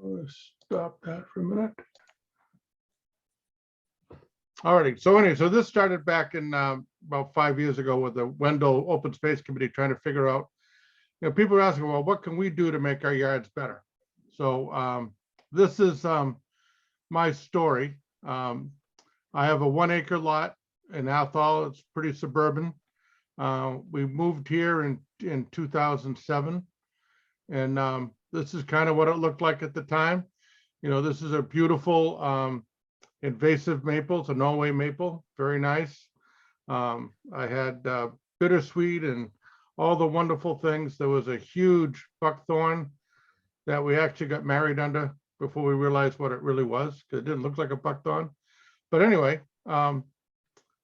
Let's stop that for a minute. Alrighty, so anyway, so this started back in about 5 years ago with the Wendell Open Space Committee trying to figure out, people are asking, well, what can we do to make our yards better? So this is my story. I have a 1 acre lot in Athol. It's pretty suburban. We moved here in 2007. And this is kind of what it looked like at the time. This is a beautiful invasive maple. It's a Norway maple, very nice. I had bittersweet and all the wonderful things. There was a huge buckthorn that we actually got married under before we realized what it really was, because it didn't look like a buckthorn. But anyway, a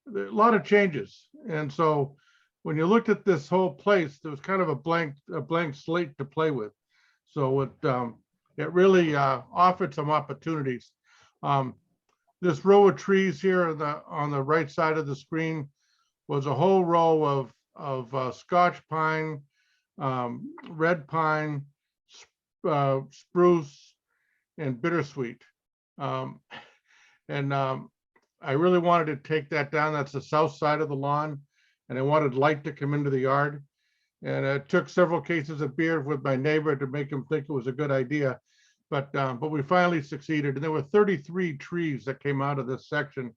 lot of changes. And so when you looked at this whole place, there was kind of a blank slate to play with. So it really offered some opportunities. This row of trees here on the right side of the screen was a whole row of Scotch pine, red pine, spruce, and bittersweet. I really wanted to take that down. That's the south side of the lawn, and I wanted light to come into the yard. And it took several cases of beer with my neighbor to make him think it was a good idea. But we finally succeeded. And there were 33 trees that came out of this section.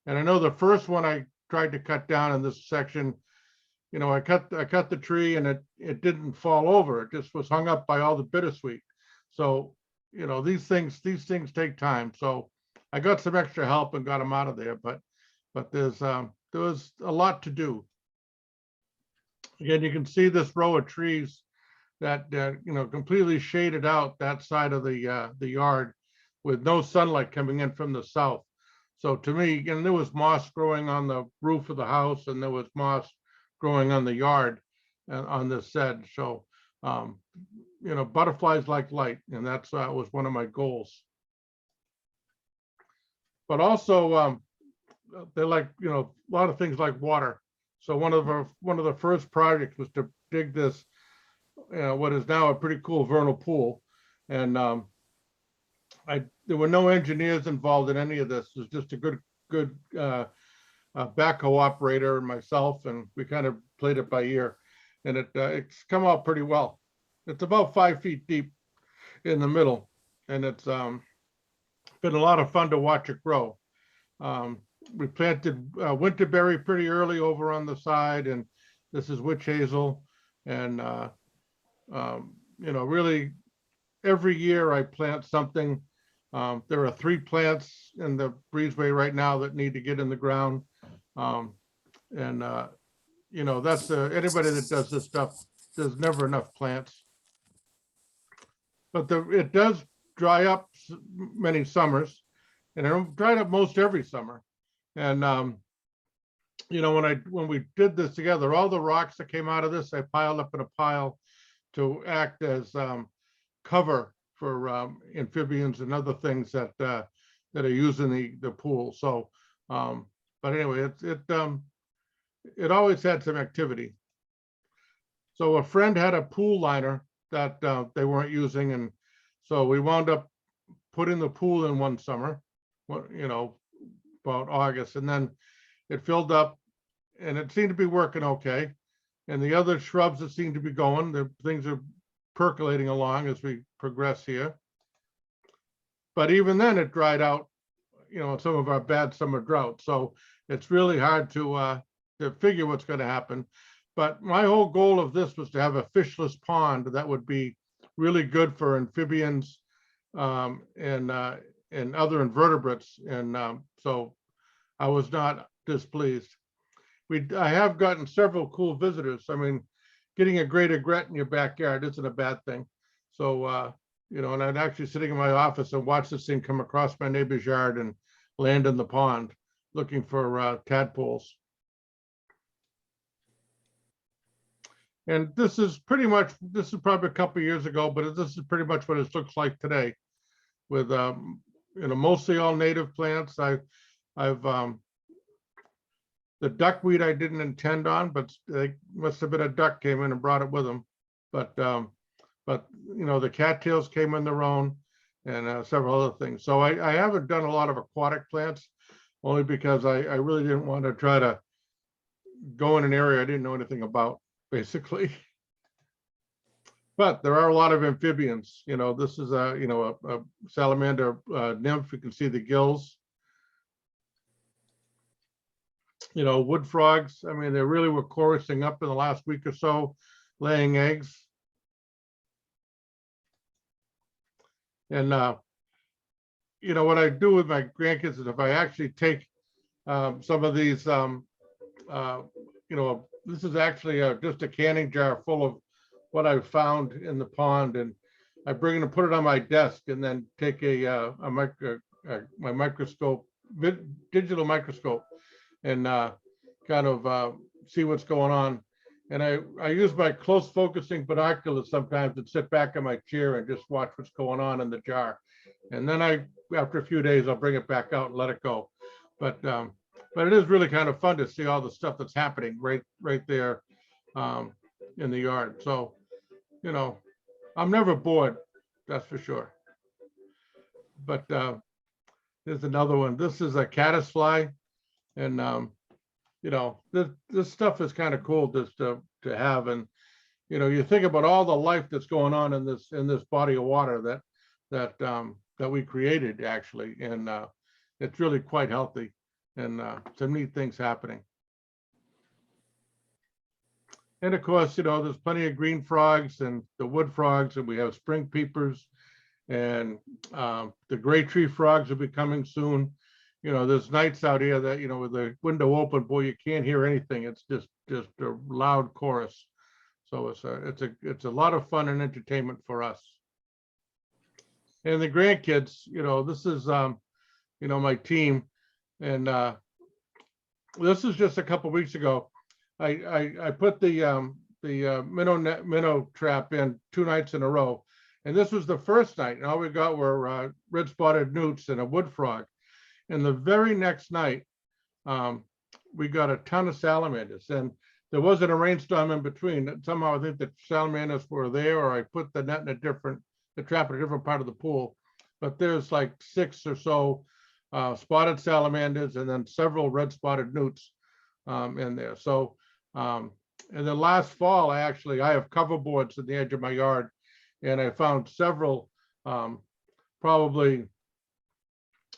And I know the first one I tried to cut down in this section, I cut the tree and it didn't fall over. It just was hung up by all the bittersweet. So, these things take time. So I got some extra help and got them out of there. But there was a lot to do. Again, you can see this row of trees that completely shaded out that side of the yard with no sunlight coming in from the south. So to me, again, there was moss growing on the roof of the house, and there was moss growing on the yard on this edge. So butterflies like light, and that was one of my goals. But also they like a lot of things like water. So one of the first projects was to dig this what is now a pretty cool vernal pool. And there were no engineers involved in any of this. It was just a good backhoe operator and myself, and we kind of played it by ear. And it's come out pretty well. It's about 5 feet deep in the middle, and it's been a lot of fun to watch it grow. We planted Winterberry pretty early over on the side, and this is witch hazel. And really every year I plant something. There are 3 plants in the breezeway right now that need to get in the ground. That's anybody that does this stuff, there's never enough plants. But it does dry up many summers, and it dried up most every summer. And when we did this together, all the rocks that came out of this, I piled up in a pile to act as cover for amphibians and other things that are used in the pool. So, but anyway, it always had some activity. So a friend had a pool liner that they weren't using, and so we wound up putting the pool in one summer, about August, and then it filled up, and it seemed to be working okay. And the other shrubs that seem to be going, the things are percolating along as we progress here. But even then it dried out, some of our bad summer drought. So it's really hard to figure what's going to happen. But my whole goal of this was to have a fishless pond that would be really good for amphibians and other invertebrates. And so I was not displeased. I have gotten several cool visitors. I mean, getting a great egret in your backyard isn't a bad thing. So, and I'd actually sitting in my office and watch this thing come across my neighbor's yard and land in the pond looking for tadpoles. And this is probably a couple of years ago, but this is pretty much what it looks like today with, mostly all native plants. I've the duckweed I didn't intend on, but they must have been a duck came in and brought it with them. But the cattails came in their own, and several other things. So I haven't done a lot of aquatic plants, only because I really didn't want to try to go in an area I didn't know anything about, basically. But there are a lot of amphibians. This is a salamander nymph. You can see the gills. Wood frogs. I mean, they really were chorusing up in the last week or so, laying eggs. And what I do with my grandkids is if I actually take some of these, this is actually just a canning jar full of what I found in the pond, and I bring it and put it on my desk, and then take my microscope, digital microscope, and kind of see what's going on. And I use my close focusing binoculars sometimes and sit back in my chair and just watch what's going on in the jar. And then after a few days, I'll bring it back out and let it go. But it is really kind of fun to see all the stuff that's happening right there in the yard. So, I'm never bored, that's for sure. But here's another one. This is a caddisfly, and this stuff is kind of cool just to have. And you think about all the life that's going on in this body of water that we created, actually, and it's really quite healthy, and some neat things happening. And of course, there's plenty of green frogs and the wood frogs, and we have spring peepers, and the gray tree frogs will be coming soon. There's nights out here that, with the window open, boy, you can't hear anything. It's just a loud chorus. So it's a lot of fun and entertainment for us. And the grandkids, this is my team, and this is just a couple of weeks ago. I put the minnow trap in 2 nights in a row, and this was the first night, and all we got were red-spotted newts and a wood frog. And the very next night, we got a ton of salamanders, and there wasn't a rainstorm in between. Somehow I think the salamanders were there, or I put the net in the trap in a different part of the pool. But there's like 6 or so spotted salamanders, and then several red-spotted newts in there. So, and then last fall, I have cover boards at the edge of my yard, and I found several, probably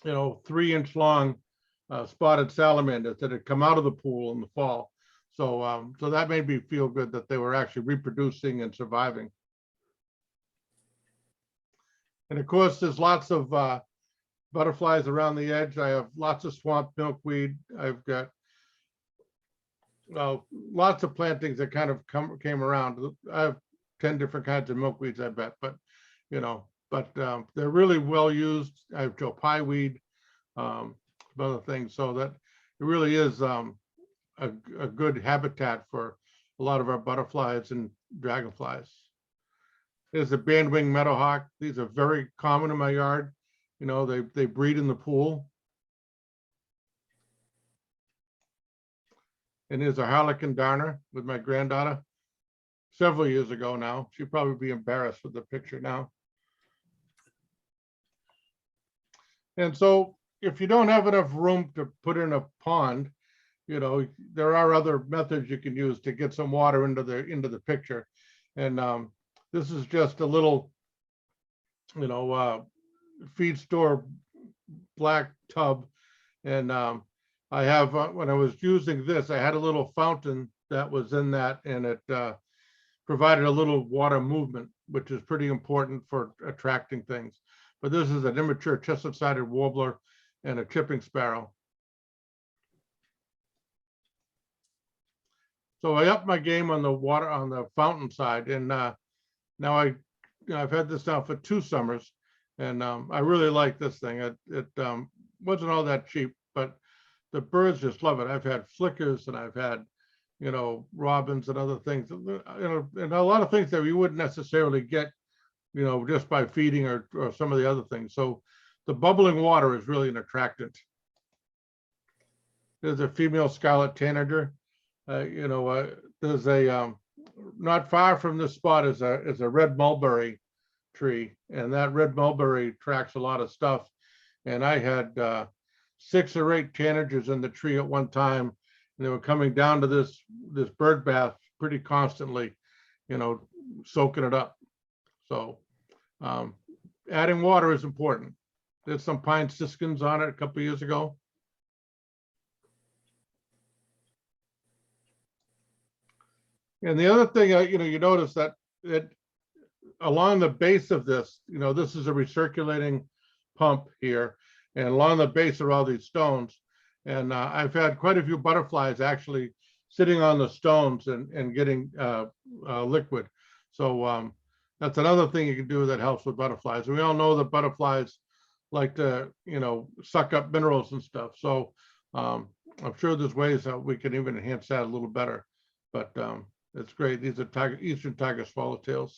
3-inch long spotted salamanders that had come out of the pool in the fall. So so that made me feel good that they were actually reproducing and surviving. And of course, there's lots of butterflies around the edge. I have lots of swamp milkweed. I've got lots of plantings that kind of came around. I have 10 different kinds of milkweeds, I bet, but they're really well used. I have Joe Pye weed, other things, so that it really is a good habitat for a lot of our butterflies and dragonflies. There's a bandwing meadowhawk. These are very common in my yard. They breed in the pool. And here's a harlequin darner with my granddaughter several years ago now. She'd probably be embarrassed with the picture now. And so if you don't have enough room to put in a pond, there are other methods you can use to get some water into the picture. And this is just a little, feed store black tub. And I have, when I was using this, I had a little fountain that was in that, and it provided a little water movement, which is pretty important for attracting things. But this is an immature chestnut-sided warbler and a chipping sparrow. So I upped my game on the fountain side, and now I've had this now for 2 summers, and I really like this thing. It wasn't all that cheap, but the birds just love it. I've had flickers, and I've had robins and other things, and a lot of things that we wouldn't necessarily get just by feeding or some of the other things. So the bubbling water is really an attractant. There's a female scarlet tanager. There's a not far from this spot is a red mulberry tree, and that red mulberry tracks a lot of stuff. And I had 6 or 8 tanagers in the tree at one time, and they were coming down to this bird bath pretty constantly, soaking it up. So adding water is important. There's some pine siskins on it a couple of years ago. And the other thing, you notice that along the base of this, this is a recirculating pump here, and along the base are all these stones. And I've had quite a few butterflies actually sitting on the stones and getting liquid. So that's another thing you can do that helps with butterflies. And we all know that butterflies like to, suck up minerals and stuff. So I'm sure there's ways that we can even enhance that a little better. But it's great. These are eastern tiger swallowtails.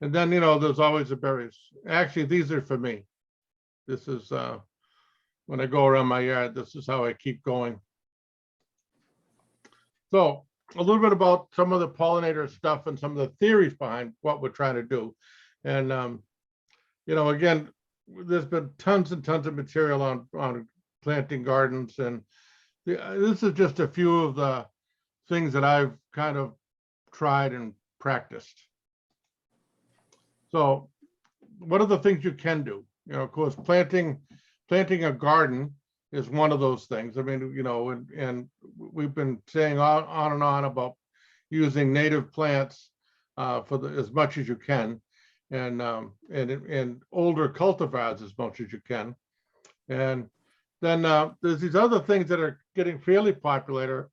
And then, there's always the berries. Actually, these are for me. This is when I go around my yard, this is how I keep going. So a little bit about some of the pollinator stuff and some of the theories behind what we're trying to do. And, again, there's been tons and tons of material on planting gardens. And this is just a few of the things that I've kind of tried and practiced. So what are the things you can do? Of course, planting a garden is one of those things. I mean, and we've been saying on and on about using native plants for as much as you can, and older cultivars as much as you can. And then there's these other things that are getting fairly popular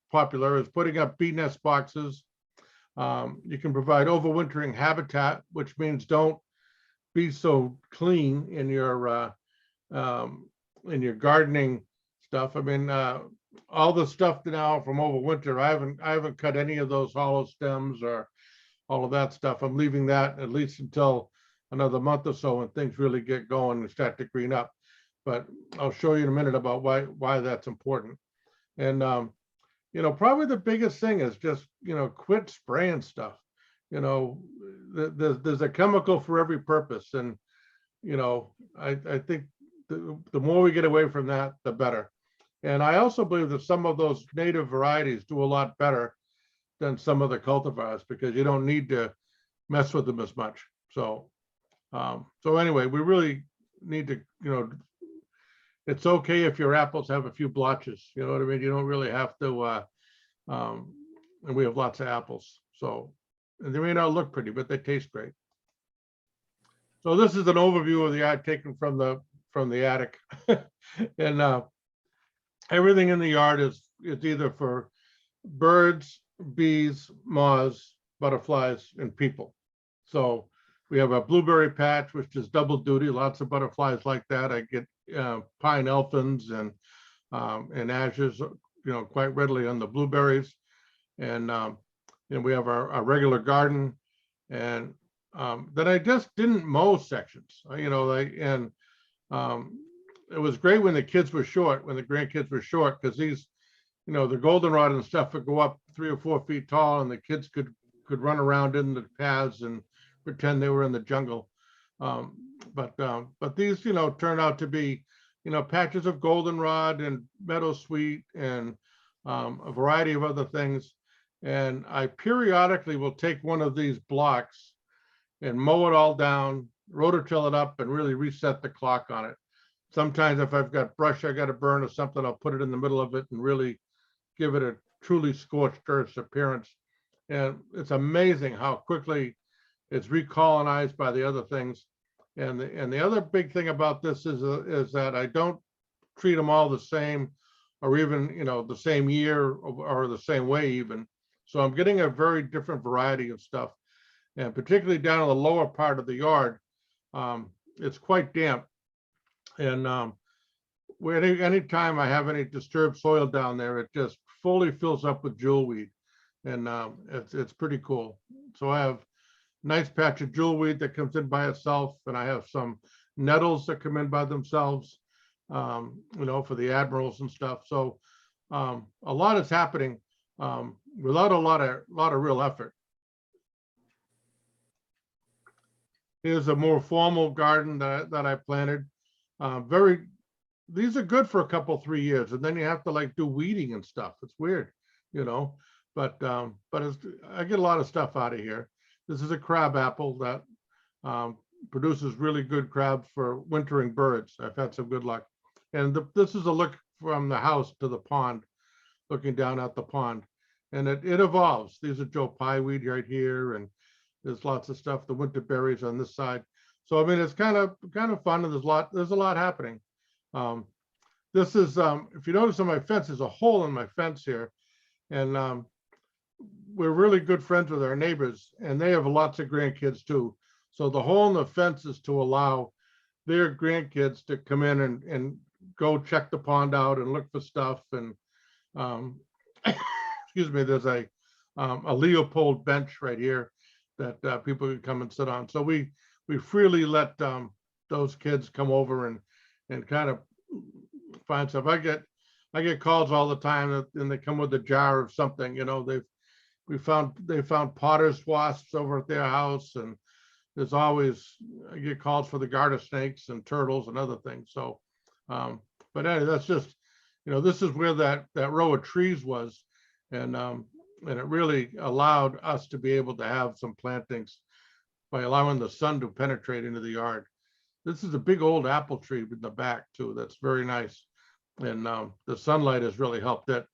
is putting up bee nest boxes. You can provide overwintering habitat, which means don't be so clean in your gardening stuff. I mean, all the stuff now from overwinter, I haven't cut any of those hollow stems or all of that stuff. I'm leaving that at least until another month or so when things really get going and start to green up. But I'll show you in a minute about why that's important. And probably the biggest thing is just quit spraying stuff. There's a chemical for every purpose, and I think the more we get away from that, the better. And I also believe that some of those native varieties do a lot better than some of the cultivars because you don't need to mess with them as much. So anyway, we really need to, it's okay if your apples have a few blotches, you know what I mean? You don't really have to, and we have lots of apples. So, and they may not look pretty, but they taste great. So this is an overview of the yard taken from the attic. And everything in the yard is either for birds, bees, moths, butterflies, and people. So we have a blueberry patch, which is double duty, lots of butterflies like that. I get pine elfins and azures, quite readily on the blueberries. And we have our regular garden. And then I just didn't mow sections, and it was great when the kids were short, when the grandkids were short, because these, the goldenrod and stuff would go up 3 or 4 feet tall, and the kids could run around in the paths and pretend they were in the jungle. But these, turned out to be, patches of goldenrod and meadowsweet and a variety of other things. And I periodically will take one of these blocks and mow it all down, rototill it up, and really reset the clock on it. Sometimes if I've got brush I got to burn or something, I'll put it in the middle of it and really give it a truly scorched earth appearance. And it's amazing how quickly it's recolonized by the other things. And the other big thing about this is that I don't treat them all the same, or even the same year or the same way even. So I'm getting a very different variety of stuff, and particularly down in the lower part of the yard, it's quite damp. And anytime I have any disturbed soil down there, it just fully fills up with jewelweed, and it's pretty cool. So I have a nice patch of jewelweed that comes in by itself, and I have some nettles that come in by themselves, for the admirals and stuff. So a lot is happening without a lot of real effort. Here's a more formal garden that I planted. These are good for a couple, 3 years, and then you have to like do weeding and stuff. It's weird, you know, but I get a lot of stuff out of here. This is a crab apple that produces really good crabs for wintering birds. I've had some good luck. And this is a look from the house to the pond, looking down at the pond. And it evolves. These are Joe Pye weed right here, and there's lots of stuff. The winterberries on this side. So I mean, it's kind of fun, and there's a lot happening. This is if you notice on my fence, there's a hole in my fence here, and we're really good friends with our neighbors, and they have lots of grandkids too. So the hole in the fence is to allow their grandkids to come in and go check the pond out and look for stuff. And excuse me, there's a Leopold bench right here that people can come and sit on. So we freely let those kids come over and kind of find stuff. I get calls all the time, and they come with a jar of something. You know, they found potter's wasps over at their house, and there's always, I get calls for the garter snakes and turtles and other things. So, but anyway, that's just, you know, this is where that row of trees was, and it really allowed us to be able to have some plantings by allowing the sun to penetrate into the yard. This is a big old apple tree in the back too. That's very nice, and the sunlight has really helped it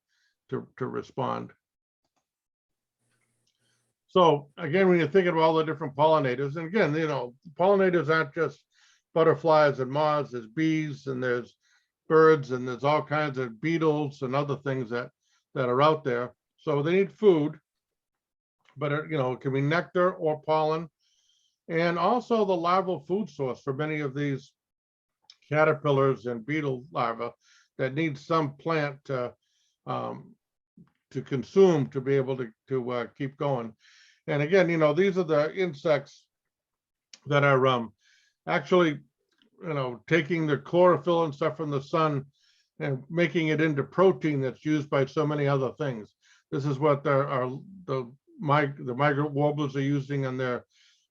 to respond. So again, when you're thinking of all the different pollinators, and again, you know, pollinators aren't just butterflies and moths. There's bees, and there's birds, and there's all kinds of beetles and other things that are out there. So they need food, but you know, it can be nectar or pollen, and also the larval food source for many of these caterpillars and beetle larvae that need some plant to consume to be able to keep going. And again, you know, these are the insects that are actually, you know, taking the chlorophyll and stuff from the sun and making it into protein that's used by so many other things. This is what the migrant warblers are using on their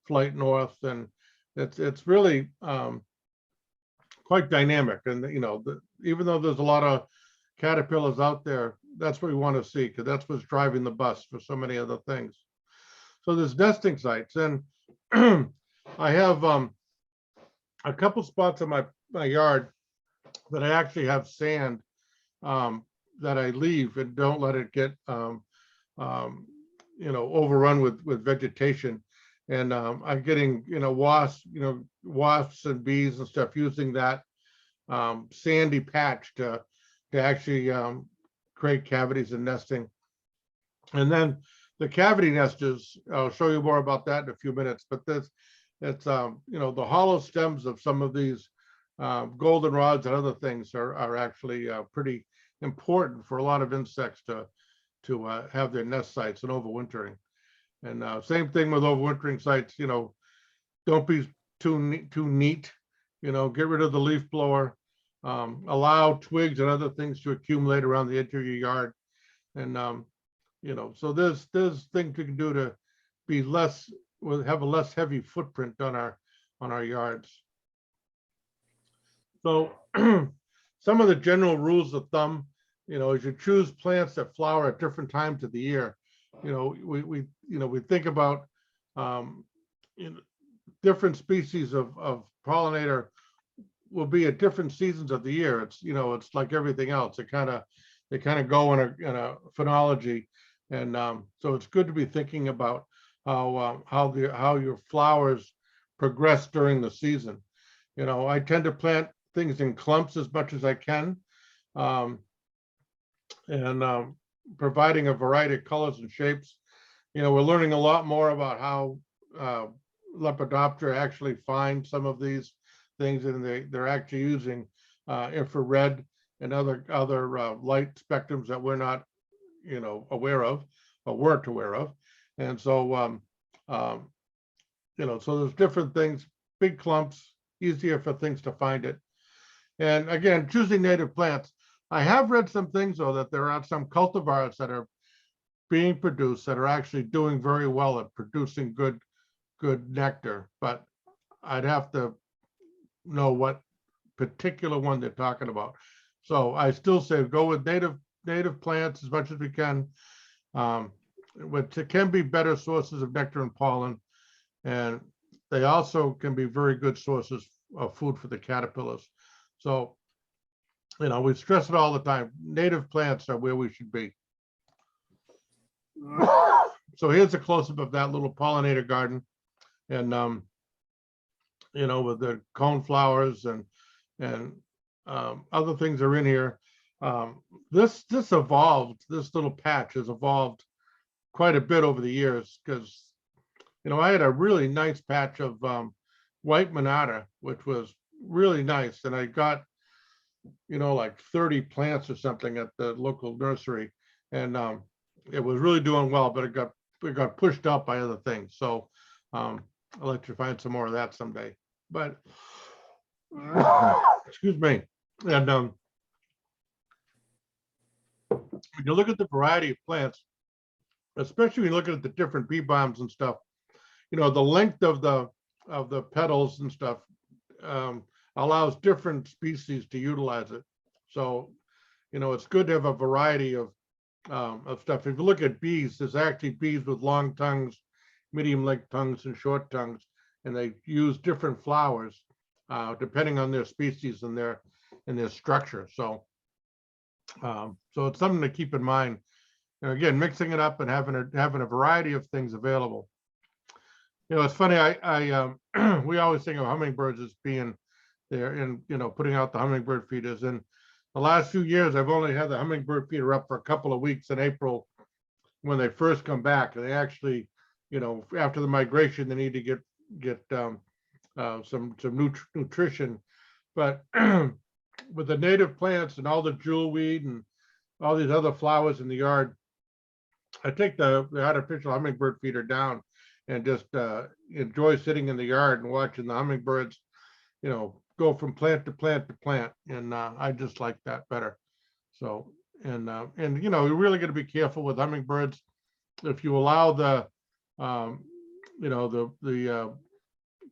flight north, and it's really quite dynamic. And you know, even though there's a lot of caterpillars out there, that's what we want to see, because that's what's driving the bus for so many other things. So there's nesting sites, and I have a couple spots in my yard that I actually have sand that I leave and don't let it get you know, overrun with vegetation. And I'm getting, you know, wasps and bees and stuff using that sandy patch to actually create cavities and nesting. And then the cavity nesters, I'll show you more about that in a few minutes, but it's you know, the hollow stems of some of these goldenrods and other things are actually pretty important for a lot of insects to have their nest sites and overwintering. And same thing with overwintering sites, you know, don't be too neat, you know, get rid of the leaf blower, allow twigs and other things to accumulate around the edge of your yard. And you know, so there's things we can do to be have a less heavy footprint on our yards. So some of the general rules of thumb, you know, is you choose plants that flower at different times of the year. You know, we think about you know, different species of pollinator will be at different seasons of the year. It's, you know, it's like everything else. They kind of go in a phenology, and so it's good to be thinking about how your flowers progress during the season. You know, I tend to plant things in clumps as much as I can, and providing a variety of colors and shapes. You know, we're learning a lot more about how Lepidoptera actually find some of these things, and they're actually using infrared and other light spectrums that we're not, you know, aware of or weren't aware of. And so you know, so there's different things, big clumps, easier for things to find it. And again, choosing native plants. I have read some things though that there are some cultivars that are being produced that are actually doing very well at producing good nectar, but I'd have to know what particular one they're talking about. So I still say go with native plants as much as we can, which can be better sources of nectar and pollen, and they also can be very good sources of food for the caterpillars. So, we stress it all the time. Native plants are where we should be. So here's a close-up of that little pollinator garden, and with the cone flowers and other things are in here. This evolved. This little patch has evolved quite a bit over the years because I had a really nice patch of white monarda, which was really nice, and I got like 30 plants or something at the local nursery, and it was really doing well, but it got pushed out by other things. So I'll let you find some more of that someday. But excuse me. And when you look at the variety of plants, especially when you look at the different bee balms and stuff, the length of the petals and stuff allows different species to utilize it. So, it's good to have a variety of stuff. If you look at bees, there's actually bees with long tongues, medium length tongues, and short tongues, and they use different flowers depending on their species and their structure. So, so it's something to keep in mind. Again, mixing it up and having a variety of things available. It's funny. We always think of hummingbirds as being there and putting out the hummingbird feeders. And the last few years, I've only had the hummingbird feeder up for a couple of weeks in April when they first come back. And they actually, after the migration, they need to get some nutrition. But with the native plants and all the jewelweed and all these other flowers in the yard, I take the artificial hummingbird feeder down and just enjoy sitting in the yard and watching the hummingbirds, go from plant to plant to plant. And I just like that better. So, and you're really going to be careful with hummingbirds. If you allow the,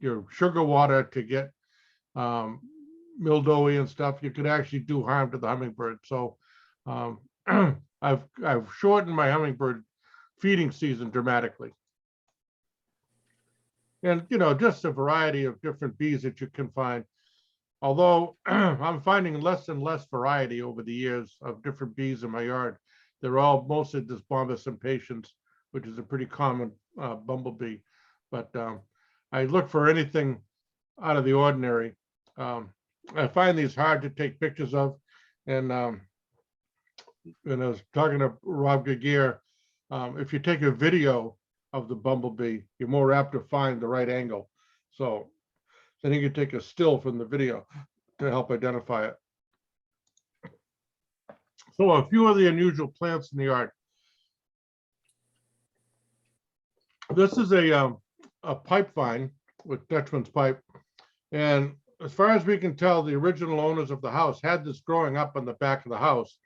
your sugar water to get mildewy and stuff, you could actually do harm to the hummingbird. So I've shortened my hummingbird feeding season dramatically. And just a variety of different bees that you can find. Although I'm finding less and less variety over the years of different bees in my yard. They're all mostly this Bombus impatiens, which is a pretty common bumblebee. But I look for anything out of the ordinary. I find these hard to take pictures of. And when I was talking to Rob Gagier, if you take a video of the bumblebee, you're more apt to find the right angle. So then you can take a still from the video to help identify it. So a few of the unusual plants in the yard. This is a pipe vine with Dutchman's pipe. And as far as we can tell, the original owners of the house had this growing up on the back of the house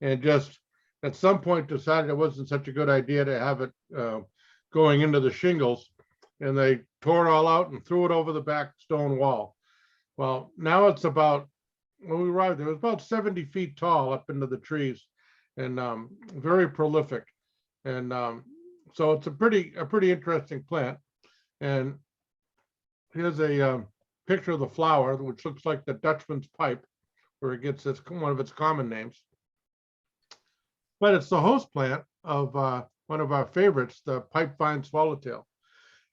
and just at some point decided it wasn't such a good idea to have it going into the shingles, and they tore it all out and threw it over the back stone wall. Well, now it's about, when we arrived, it was about 70 feet tall up into the trees and very prolific. And so it's a pretty interesting plant. And here's a picture of the flower, which looks like the Dutchman's pipe, where it gets one of its common names. But it's the host plant of one of our favorites, the pipe vine swallowtail.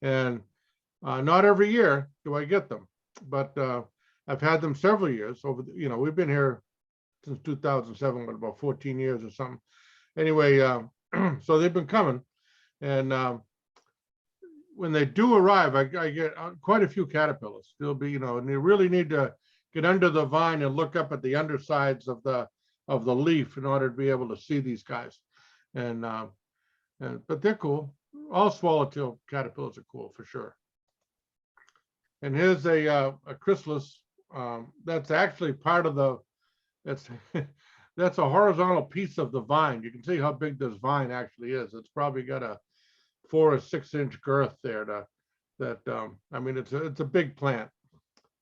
And not every year do I get them, but I've had them several years over we've been here since 2007, but about 14 years or something. Anyway, so they've been coming. And when they do arrive, I get quite a few caterpillars. They'll be, and you really need to get under the vine and look up at the undersides of the leaf in order to be able to see these guys. And but they're cool. All swallowtail caterpillars are cool for sure. And here's a chrysalis. That's actually part of the, that's a horizontal piece of the vine. You can see how big this vine actually is. It's probably got a 4 or 6 inch girth there that, I mean, it's a big plant.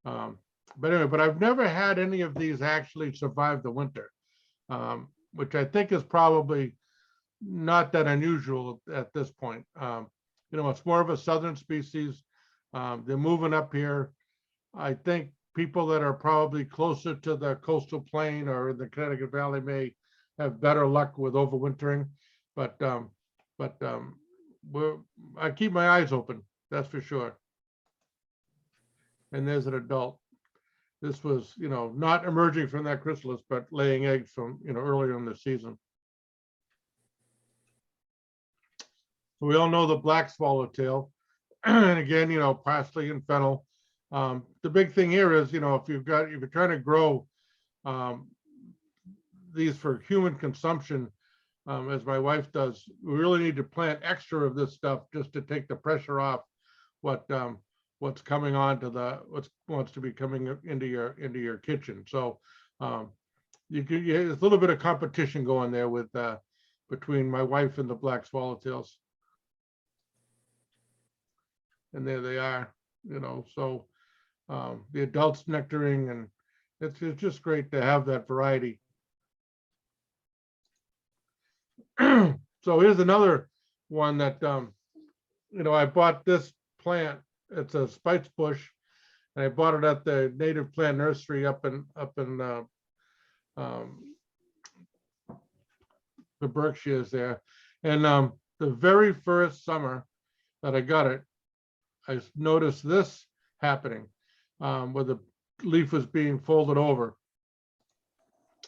Um, but anyway, but I've never had any of these actually survive the winter, which I think is probably not that unusual at this point. You know, it's more of a southern species. They're moving up here. I think people that are probably closer to the coastal plain or in the Connecticut Valley may have better luck with overwintering, but but I keep my eyes open, that's for sure. And there's an adult. This was, you know, not emerging from that chrysalis, but laying eggs from, you know, earlier in the season. So we all know the black swallowtail, and again, you know, parsley and fennel. The big thing here is, you know, if you're trying to grow um, these for human consumption, as my wife does, we really need to plant extra of this stuff just to take the pressure off what's coming on to the wants to be coming into your kitchen. So there's a little bit of competition going there with between my wife and the black swallowtails. And there they are, you know. So the adults nectaring, and it's just great to have that variety. So here's another one that you know, I bought this plant. It's a spice bush, and I bought it at the native plant nursery up in the Berkshires there. And the very first summer that I got it, I noticed this happening, where the leaf was being folded over.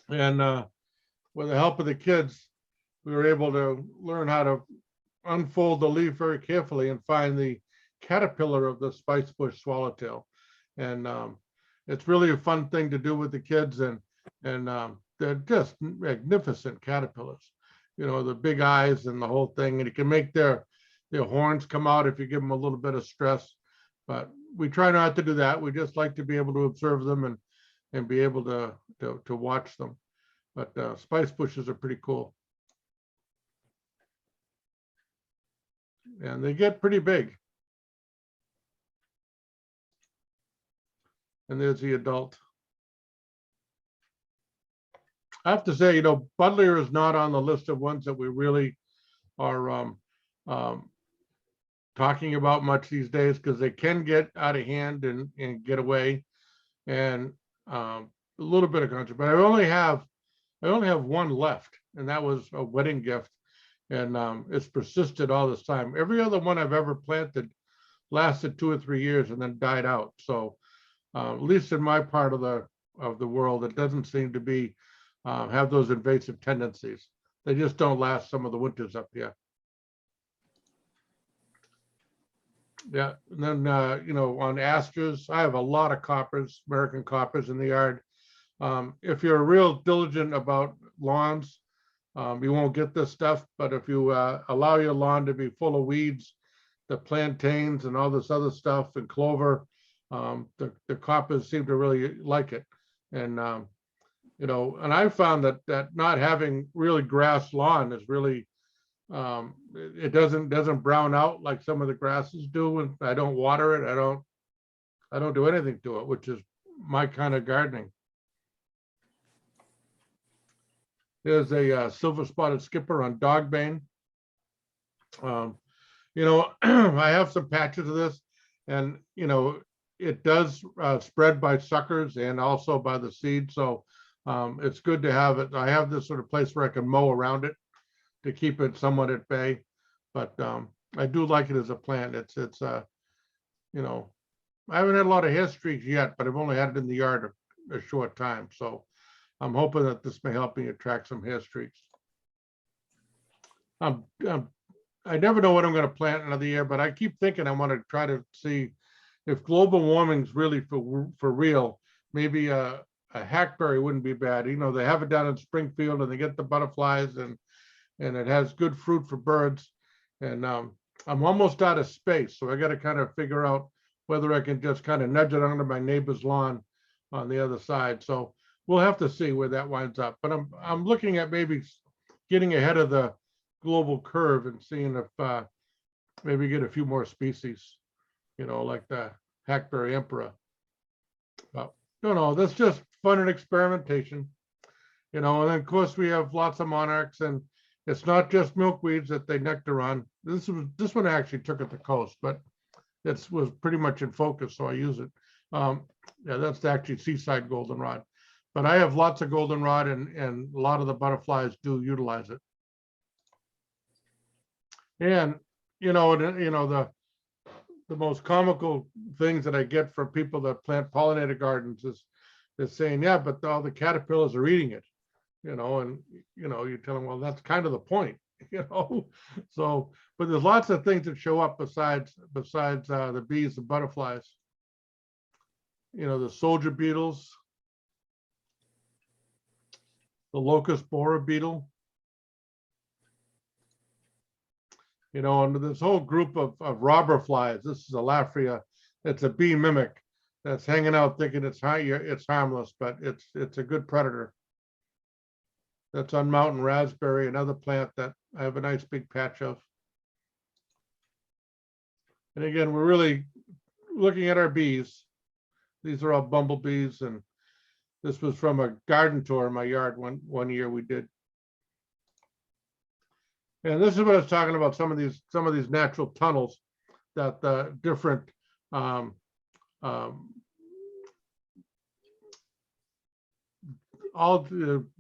And with the help of the kids, we were able to learn how to unfold the leaf very carefully and find the caterpillar of the spice bush swallowtail. And it's really a fun thing to do with the kids, and they're just magnificent caterpillars. You know, the big eyes and the whole thing, and you can make their horns come out if you give them a little bit of stress. But we try not to do that. We just like to be able to observe them and be able to watch them. But spice bushes are pretty cool. And they get pretty big. And there's the adult. I have to say, you know, Buddleia is not on the list of ones that we really are talking about much these days, because they can get out of hand and get away, and a little bit of country. But I only have one left, and that was a wedding gift, and it's persisted all this time. Every other one I've ever planted lasted 2 or 3 years and then died out. So at least in my part of the world, it doesn't seem to be have those invasive tendencies. They just don't last some of the winters up here. Yeah, and then you know, on asters, I have a lot of coppers, American coppers in the yard. If you're real diligent about lawns, you won't get this stuff. But if you allow your lawn to be full of weeds, the plantains and all this other stuff and clover, the coppers seem to really like it. And you know, and I found that not having really grass lawn is really it doesn't brown out like some of the grasses do, and I don't water it. I don't do anything to it, which is my kind of gardening. There's a silver spotted skipper on dogbane. You know, I have some patches of this, and you know, it does spread by suckers and also by the seed. So it's good to have it. I have this sort of place where I can mow around it to keep it somewhat at bay. But I do like it as a plant. It's you know, I haven't had a lot of hair streaks yet, but I've only had it in the yard a short time. So I'm hoping that this may help me attract some hair streaks. I never know what I'm going to plant another year, but I keep thinking I want to try to see if global warming's really for real. Maybe a hackberry wouldn't be bad. You know, they have it down in Springfield, and they get the butterflies, and it has good fruit for birds. And I'm almost out of space, so I got to kind of figure out whether I can just kind of nudge it onto my neighbor's lawn on the other side. So we'll have to see where that winds up. But I'm looking at maybe getting ahead of the global curve and seeing if maybe get a few more species. like the hackberry emperor. But that's just fun and experimentation. And then of course we have lots of monarchs, and it's not just milkweeds that they nectar on. This one actually took it to coast, but it was pretty much in focus, so I use it. Yeah, that's actually seaside goldenrod. But I have lots of goldenrod, and a lot of the butterflies do utilize it. And the most comical things that I get from people that plant pollinator gardens is they're saying, yeah, but all the caterpillars are eating it, and you tell them, well, that's kind of the point, So, but there's lots of things that show up besides the bees and butterflies. The soldier beetles, the locust borer beetle, and this whole group of robber flies. This is a Lafria. It's a bee mimic that's hanging out thinking it's harmless, but it's a good predator. That's on mountain raspberry, another plant that I have a nice big patch of. And again, we're really looking at our bees. These are all bumblebees, and this was from a garden tour in my yard one year we did. And this is what I was talking about, some of these natural tunnels that the different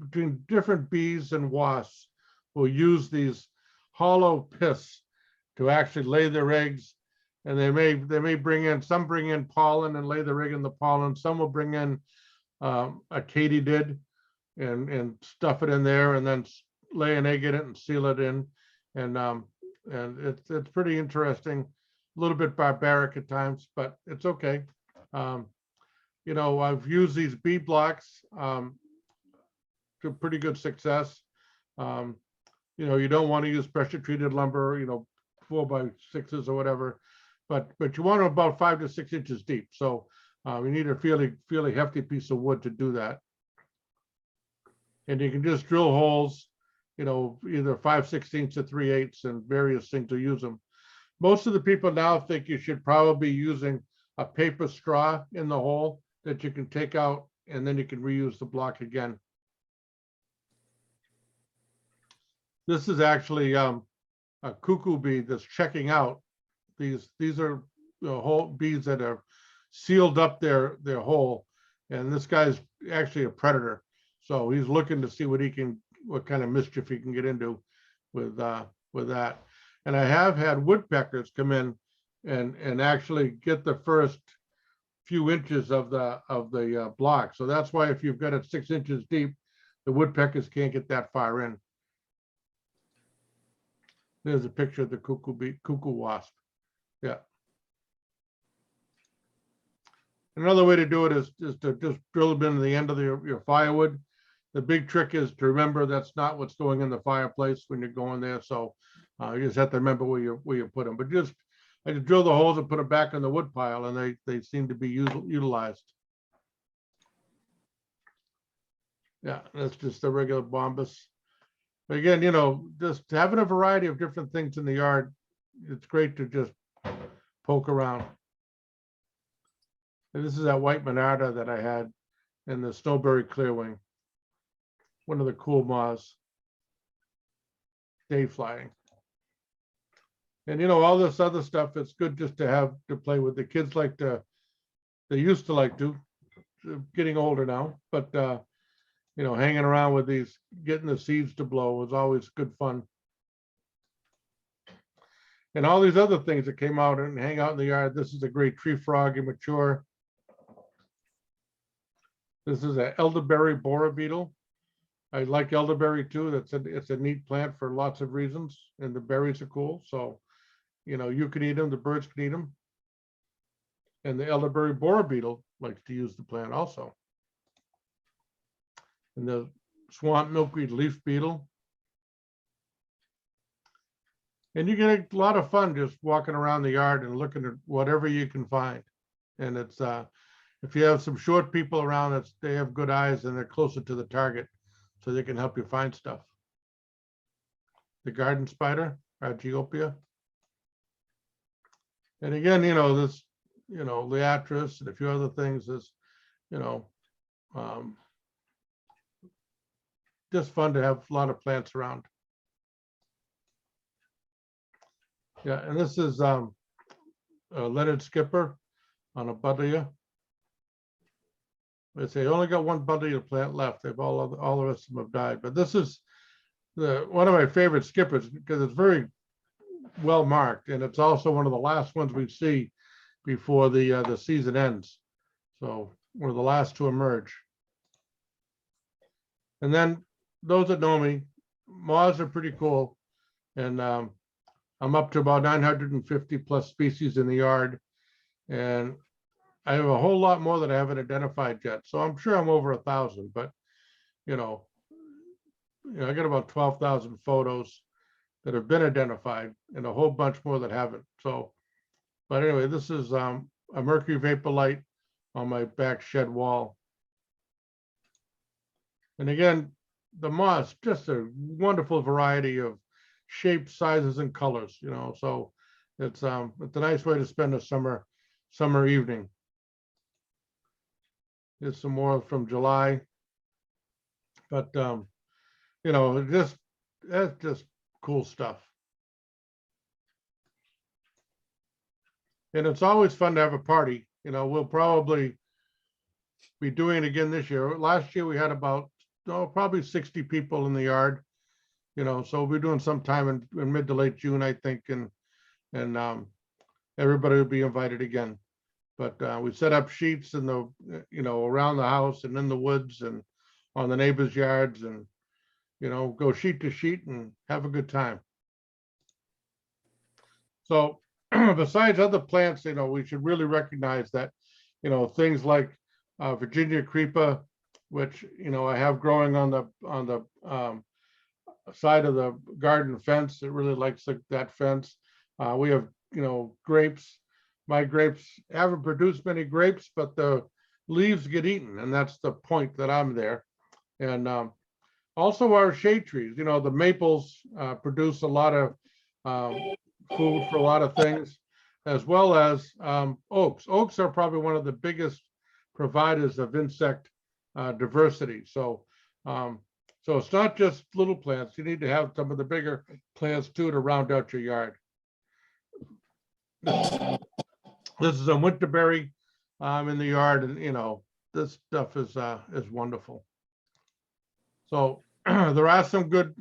between different bees and wasps will use these hollow piths to actually lay their eggs. And they may bring in pollen and lay their egg in the pollen. Some will bring in a katydid and stuff it in there, and then lay an egg in it and seal it in. And it's pretty interesting, a little bit barbaric at times, but it's okay. I've used these bee blocks to pretty good success. You don't want to use pressure treated lumber, 4x6s or whatever, but you want them about 5 to 6 inches deep. So you need a fairly hefty piece of wood to do that. And you can just drill holes, either 5/16 to 3/8 and various things to use them. Most of the people now think you should probably be using a paper straw in the hole that you can take out, and then you can reuse the block again. This is actually a cuckoo bee that's checking out. These are whole bees that are sealed up their hole, and this guy's actually a predator. So he's looking to see what kind of mischief he can get into with that. And I have had woodpeckers come in and actually get the first few inches of the block. So that's why if you've got it 6 inches deep, the woodpeckers can't get that far in. There's a picture of the cuckoo wasp. Yeah. Another way to do it is to just drill them into the end of your firewood. The big trick is to remember that's not what's going in the fireplace when you're going there. So you just have to remember where you put them. But I just drill the holes and put them back in the wood pile, and they seem to be utilized. Yeah, that's just the regular bombus. But again, just having a variety of different things in the yard, it's great to just poke around. And this is that white monarda that I had in the snowberry clearwing. One of the cool moths, day flying. And all this other stuff, it's good just to have to play with. The kids they used to like to, getting older now, but hanging around with these, getting the seeds to blow was always good fun. And all these other things that came out and hang out in the yard. This is a great tree frog, immature. This is an elderberry Bora beetle. I like elderberry too. It's a neat plant for lots of reasons, and the berries are cool. So, you can eat them, the birds can eat them. And the elderberry Bora beetle likes to use the plant also. And the swamp milkweed leaf beetle. And you get a lot of fun just walking around the yard and looking at whatever you can find. And it's if you have some short people around, they have good eyes and they're closer to the target, so they can help you find stuff. The garden spider, Argyopia. And again, you know, Liatris and a few other things is, you know, um, just fun to have a lot of plants around. Yeah, and this is Leonard Skipper on a buddleia. They say only got one buddleia plant left. They've all the rest of them have died. But this is one of my favorite skippers because it's very well marked, and it's also one of the last ones we see before the season ends. So one of the last to emerge. And then those that know me, moths are pretty cool, and I'm up to about 950 plus species in the yard, and I have a whole lot more that I haven't identified yet. So I'm sure I'm over 1,000, but you know, I got about 12,000 photos that have been identified and a whole bunch more that haven't. So, but anyway, this is a mercury vapor light on my back shed wall. And again, the moss, just a wonderful variety of shapes, sizes, and colors, you know, so it's a nice way to spend a summer evening. Here's some more from July. But you know, that's just cool stuff. And it's always fun to have a party. You know, we'll probably be doing it again this year. Last year we had about probably 60 people in the yard. You know, so we'll be doing sometime in mid to late June, I think, and everybody will be invited again. But we set up sheets in the, you know, around the house and in the woods and on the neighbors' yards, and you know, go sheet to sheet and have a good time. So besides other plants, you know, we should really recognize that, you know, things like Virginia creeper, which, you know, I have growing on the side of the garden fence. It really likes that fence. We have, you know, grapes. My grapes haven't produced many grapes, but the leaves get eaten, and that's the point that I'm there. And also our shade trees, you know, the maples produce a lot of food for a lot of things, as well as oaks. Oaks are probably one of the biggest providers of insect diversity. So so it's not just little plants. You need to have some of the bigger plants too to round out your yard. This is a Winterberry in the yard, and you know, this stuff is wonderful. So there are some good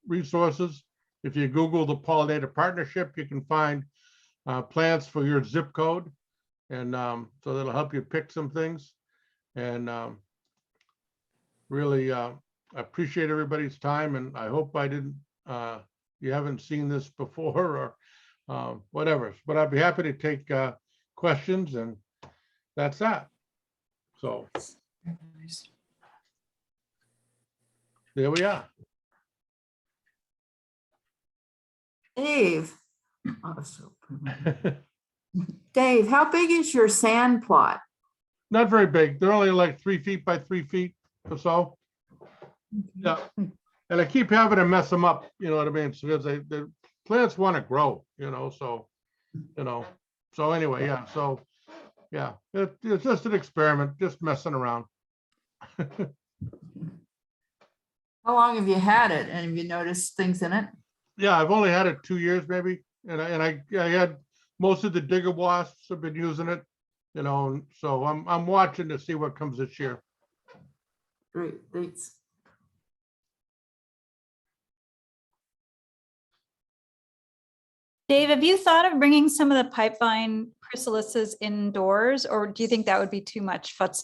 resources. If you Google the Pollinator Partnership, you can find plants for your zip code, and so that'll help you pick some things. And really appreciate everybody's time, and I hope I didn't you haven't seen this before or whatever, but I'd be happy to take questions, and that's that. So there we are. Dave. Oh, so Dave, how big is your sand plot? Not very big. They're only like 3 feet by 3 feet or so. Yeah. And I keep having to mess them up, you know what I mean? So because the plants want to grow, you know, so, you know, so anyway, yeah. So, yeah, it's just an experiment, just messing around. How long have you had it, and have you noticed things in it? Yeah, I've only had it 2 years maybe, and I had most of the digger wasps have been using it, you know, so I'm watching to see what comes this year. Great, thanks. Dave, have you thought of bringing some of the pipevine chrysalises indoors, or do you think that would be too much futzing